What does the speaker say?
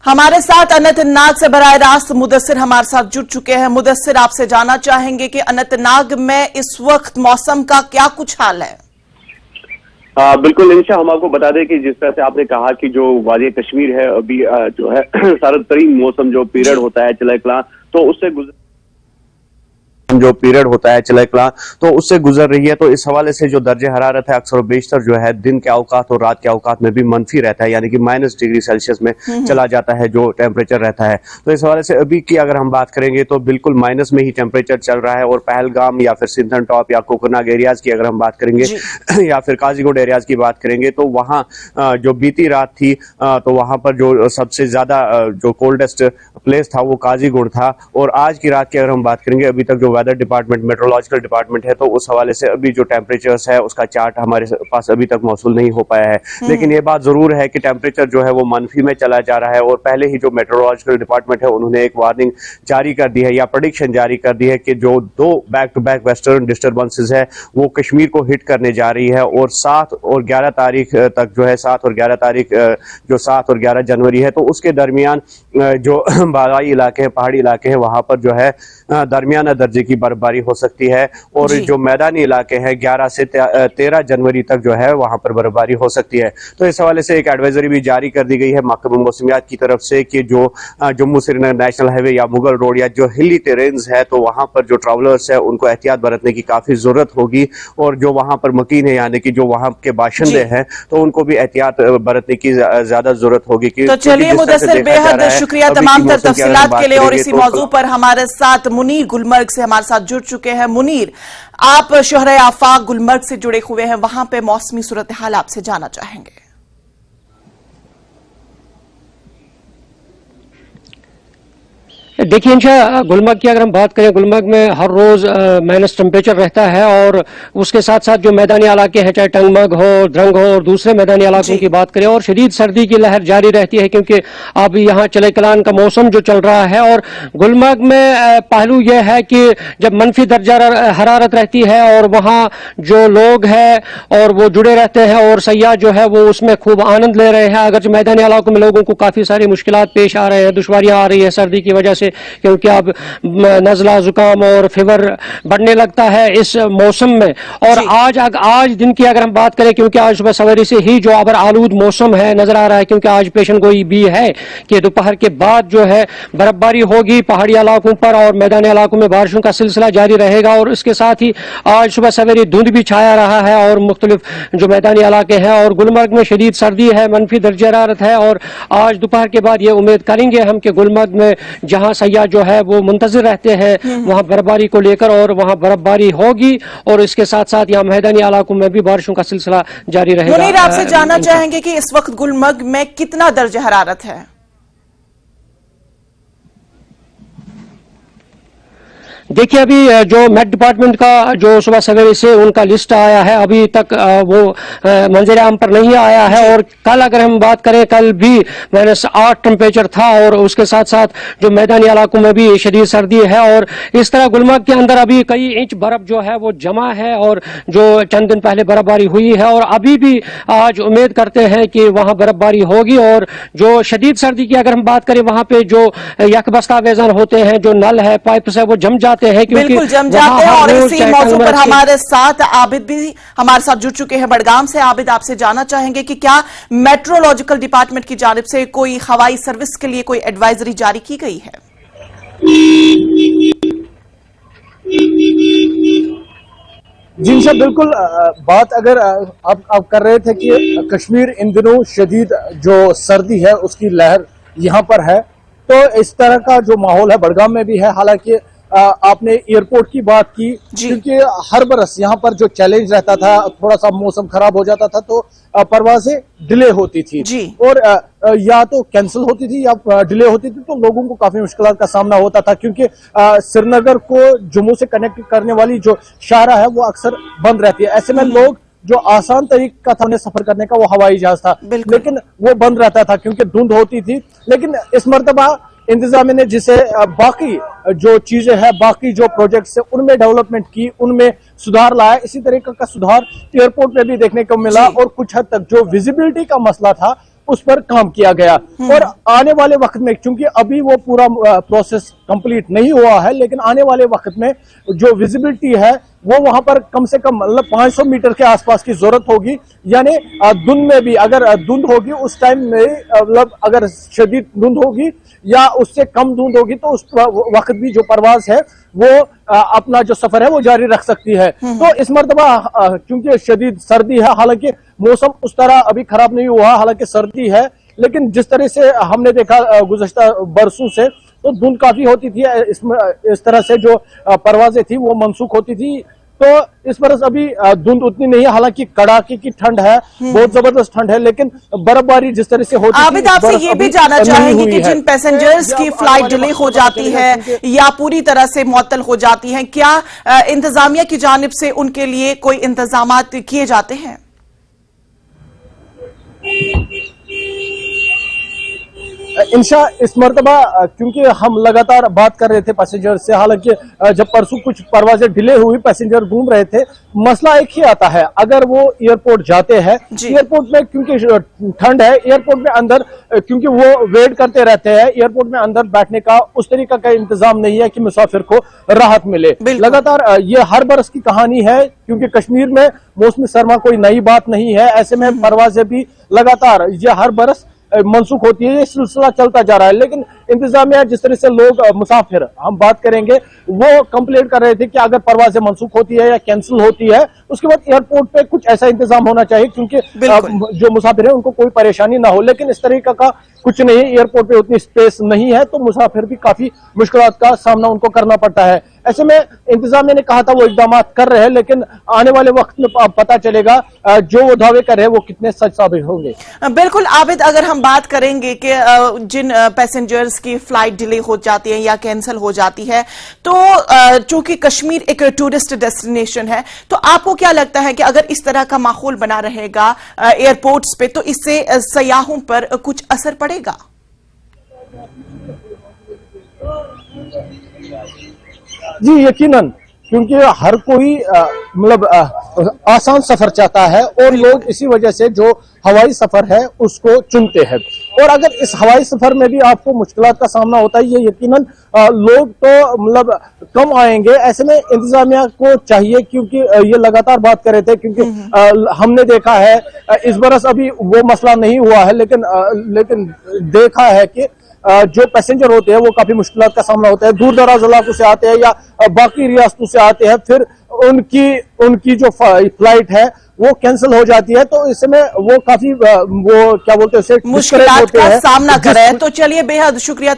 हमारे साथ अनंतनाग से बराह रास्त मुदस्सिर हमारे साथ जुड़ चुके हैं। मुदस्सिर, आपसे जानना चाहेंगे कि अनंतनाग में इस वक्त मौसम का क्या कुछ हाल है? बिल्कुल इंशा, हम आपको बता दें कि जिस तरह से आपने कहा कि जो वादी कश्मीर है अभी जो है सर्द तरीन मौसम जो पीरियड होता है चिलैकलां, तो उससे जो पीरियड होता है चिलैकलां तो उससे गुजर रही है। तो इस हवाले से जो दर्जे हरारत है अक्सर बेशतर जो है दिन के औकात और रात के औकात में भी मनफी रहता है, यानी कि -डिग्री सेल्सियस में चला जाता है जो टेम्परेचर रहता है। तो इस हवाले से अभी की अगर हम बात करेंगे तो बिल्कुल माइनस में ही टेम्परेचर चल रहा है। और पहलगाम या फिर सिंथन टॉप या कोकरनाग एरियाज की अगर हम बात करेंगे या फिर काजीगुंड एरियाज की बात करेंगे तो वहाँ जो बीती रात थी तो वहाँ पर जो सबसे ज्यादा जो कोल्डेस्ट प्लेस था वो काजीगुंड था। और आज की रात की अगर हम बात करेंगे, अभी तक जो वेदर डिपार्टमेंट मेट्रोलॉजिकल डिपार्टमेंट है तो उस हवाले से अभी जो टेम्परेचर्स है उसका चार्ट हमारे पास अभी तक मौसूल नहीं हो पाया है। लेकिन ये बात जरूर है कि टेम्परेचर जो है वो मनफी में चला जा रहा है। और पहले ही जो मेट्रोलॉजिकल डिपार्टमेंट है उन्होंने एक वार्निंग जारी कर दी है या प्रेडिक्शन जारी कर दी है कि जो 2 back to back western disturbances है वो कश्मीर को हिट करने जा रही है। और 7 और 11 तारीख तक जो है 7 और 11 तारीख जो 7 और 11 जनवरी है तो उसके दरमियान जो बालाई इलाके हैं, पहाड़ी इलाके हैं, वहां पर जो है दरमियाना दर्जे की बर्फबारी हो सकती है। और जो मैदानी इलाके हैं 11 से 13 जनवरी तक जो है वहां पर बर्फबारी हो सकती है। तो इस हवाले से एक एडवाइजरी भी जारी कर दी गई है महकमा मौसमियात की तरफ से कि जो जम्मू श्रीनगर नेशनल हाईवे या मुगल रोड या जो हिली टेरेन्स है तो वहां पर जो ट्रैवलर्स है उनको एहतियात बरतने की काफी जरूरत होगी। और जो वहां पर मकीन है यानी कि जो वहां के बाशिंदे हैं तो उनको भी एहतियात बरतने की ज्यादा जरूरत होगी। तो चलिए मुदस्सिर, बेहद शुक्रिया तमाम तर तफसीलात के लिए। और इसी मौजू पर हमारे साथ मुनीर गुलमर्ग से हमारे साथ जुड़ चुके हैं। मुनीर, आप शहर आफाक गुलमर्ग से जुड़े हुए हैं, वहां पे मौसमी सूरत हाल आपसे जानना चाहेंगे। देखिए इंशा, गुलमर्ग की अगर हम बात करें, गुलमर्ग में हर रोज माइनस टेम्परेचर रहता है। और उसके साथ साथ जो मैदानी इलाके हैं, चाहे टंगमर्ग हो, द्रंग हो और दूसरे मैदानी इलाकों की बात करें, और शदीद सर्दी की लहर जारी रहती है क्योंकि अब यहाँ चिलैकलां का मौसम जो चल रहा है। और गुलमर्ग में पहलू यह है कि जब मनफी दर्जा हरारत रहती है और वहाँ जो लोग हैं और वो जुड़े रहते हैं और सयाह जो है वो उसमें खूब आनंद ले रहे हैं। अगर मैदानी इलाकों में लोगों को काफी सारी मुश्किलात पेश आ रहे हैं, दुश्वारियां आ रही है सर्दी की वजह से, क्योंकि अब नजला जुकाम और फीवर बढ़ने लगता है इस मौसम में। और आज दिन की अगर हम बात करें, क्योंकि आज सुबह सवेरे से ही जो आबर आलूद मौसम है नजर आ रहा है, क्योंकि आज पेशन गोई भी है कि दोपहर के बाद जो है बर्फबारी होगी पहाड़ी इलाकों पर और मैदानी इलाकों में बारिशों का सिलसिला जारी रहेगा। और इसके साथ ही आज सुबह सवेरे धुंध भी छाया रहा है और मुख्तलिफ जो मैदानी इलाके हैं। और गुलमर्ग में शदीद सर्दी है, मनफी दर्जे हरारत है। और आज दोपहर के बाद ये उम्मीद करेंगे हम कि गुलमर्ग में जहां सयाह जो है वो मुंतजिर रहते हैं वहां बर्फबारी को लेकर, और वहां बर्फबारी होगी। और इसके साथ साथ यहाँ मैदानी इलाकों में भी बारिशों का सिलसिला जारी रहेगा। मुनीर, आपसे जानना चाहेंगे कि इस वक्त गुलमर्ग में कितना दर्जे हरारत है? देखिए, अभी जो मेट डिपार्टमेंट का जो सुबह सवेरे से उनका लिस्ट आया है, अभी तक वो मंजर आम पर नहीं आया है। और कल अगर हम बात करें, कल भी -8 टेम्परेचर था और उसके साथ साथ जो मैदानी इलाकों में भी शदीद सर्दी है। और इस तरह गुलमर्ग के अंदर अभी कई इंच बर्फ जो है वो जमा है और जो चंद दिन पहले बर्फबारी हुई है। और अभी भी आज उम्मीद करते हैं कि वहां बर्फबारी होगी। और जो शदीद सर्दी की अगर हम बात करें, वहां पे जो यकबस्ता वेज़न होते हैं, जो नल है, पाइप्स है, वो जम जाते हैं, बिल्कुल जम जाते हैं। और इसी मौजू पर हमारे साथ आबिद भी हमारे साथ जुड़ चुके हैं बड़गाम से। आबिद, आपसे जानना चाहेंगे कि क्या मेट्रोलॉजिकल डिपार्टमेंट की जानिब से कोई हवाई सर्विस के लिए कोई एडवाइजरी जारी की गई है? जी सर, बिल्कुल। बात अगर आप कर रहे थे कि कश्मीर इन दिनों शदीद जो सर्दी है उसकी लहर यहाँ पर है, तो इस तरह का जो माहौल है बड़गाम में भी है। हालांकि आपने एयरपोर्ट की बात की, क्योंकि हर बरस यहाँ पर जो चैलेंज रहता था, थोड़ा सा मौसम खराब हो जाता था तो परवाजें डिले होती थी और या तो कैंसिल होती थी या डिले होती थी, तो लोगों को काफी मुश्किलात का सामना होता था। क्योंकि श्रीनगर को जम्मू से कनेक्ट करने वाली जो शाहरा है वो अक्सर बंद रहती है। ऐसे में लोग जो आसान तरीका था उन्हें सफर करने का वो हवाई जहाज था, लेकिन वो बंद रहता था क्योंकि धुंध होती थी। लेकिन इस मर्तबा इंतजामिया ने जिसे बाकी जो चीजें हैं, बाकी जो प्रोजेक्ट्स है उनमें डेवलपमेंट की, उनमें सुधार लाया। इसी तरीके का सुधार एयरपोर्ट में भी देखने को मिला और कुछ हद तक जो विजिबिलिटी का मसला था उस पर काम किया गया। और आने वाले वक्त में, क्योंकि अभी वो पूरा प्रोसेस कंप्लीट नहीं हुआ है, लेकिन आने वाले वक्त में जो विजिबिलिटी है वो वहां पर कम से कम मतलब 500 मीटर के आसपास की जरूरत होगी। यानी धुंध में भी अगर धुंध होगी उस टाइम में, मतलब अगर शदीद धुंध होगी या उससे कम धुंध होगी तो उस वक्त भी जो परवाज है वो अपना जो सफर है वो जारी रख सकती है। तो इस मर्तबा क्योंकि शदीद सर्दी है, हालांकि मौसम उस तरह अभी खराब नहीं हुआ, हालांकि सर्दी है, लेकिन जिस तरह से हमने देखा गुज़श्ता बरसों से, तो धुंध काफी होती थी। इस तरह से जो परवाजें थी वो मनसूख होती थी। तो इस बरस अभी धुंध उतनी नहीं है, हालांकि कड़ाके की ठंड है, बहुत जबरदस्त ठंड है, लेकिन बर्फबारी जिस तरह से होती है। आबिद, आपसे ये भी जानना चाहेंगे कि जिन पैसेंजर्स की फ्लाइट डिले हो जाती है या पूरी तरह से मुअत्तल हो जाती है, क्या इंतजामिया की जानिब से उनके लिए कोई इंतजाम किए जाते हैं? इंशा इस मर्तबा क्योंकि हम लगातार बात कर रहे थे पैसेंजर से, हालांकि जब परसों कुछ परवाजें डिले हुई, पैसेंजर घूम रहे थे, मसला एक ही आता है, अगर वो एयरपोर्ट जाते हैं, एयरपोर्ट में क्योंकि ठंड है, एयरपोर्ट में अंदर क्योंकि वो वेट करते रहते हैं, एयरपोर्ट में अंदर बैठने का उस तरीका का इंतजाम नहीं है कि मुसाफिर को राहत मिले। लगातार ये हर बरस की कहानी है, क्योंकि कश्मीर में मौसमी सरमा कोई नई बात नहीं है, ऐसे में परवाजें भी लगातार ये हर बरस मनसूख होती है, ये सिलसिला चलता जा रहा है। लेकिन इंतजामिया जिस तरह से लोग मुसाफिर हम बात करेंगे वो कंप्लेंट कर रहे थे कि अगर परवाजें मनसूख होती है या कैंसिल होती है, उसके बाद एयरपोर्ट पे कुछ ऐसा इंतजाम होना चाहिए क्योंकि जो मुसाफिर है उनको कोई परेशानी ना हो। लेकिन इस तरीका का कुछ नहीं, एयरपोर्ट पे उतनी स्पेस नहीं है, तो मुसाफिर भी काफी मुश्किलात का सामना उनको करना पड़ता है। ऐसे में इंतजामिया ने कहा था वो इकदाम कर रहे हैं, लेकिन आने वाले वक्त में पता चलेगा जो वो दावे कर रहे हैं वो कितने सच साबित होंगे। बिल्कुल आबिद, अगर हम बात करेंगे कि जिन पैसेंजर्स की फ्लाइट डिले हो जाती है या कैंसिल हो जाती है, तो चूंकि कश्मीर एक टूरिस्ट डेस्टिनेशन है, तो आपको क्या लगता है कि अगर इस तरह का माहौल बना रहेगा एयरपोर्ट्स पे, तो इससे सयाहों पर कुछ असर पड़ेगा? जी यकीनन, क्योंकि हर कोई मतलब आसान सफर चाहता है और लोग इसी वजह से जो हवाई सफर है उसको चुनते हैं। और अगर इस हवाई सफर में भी आपको मुश्किलात का सामना होता है, ये यकीनन लोग तो मतलब कम आएंगे। ऐसे में इंतजामिया को चाहिए, क्योंकि ये लगातार बात कर रहे थे, क्योंकि हमने देखा है इस बरस अभी वो मसला नहीं हुआ है, लेकिन देखा है कि जो पैसेंजर होते हैं वो काफी मुश्किलात का सामना होता है, दूर दराज इलाकों से आते हैं या बाकी रियासतों से आते हैं, फिर उनकी जो फ्लाइट है वो कैंसिल हो जाती है, तो इसमें वो काफी वो क्या बोलते हैं, मुश्किलात का सामना कर रहे हैं। तो चलिए, बेहद शुक्रिया।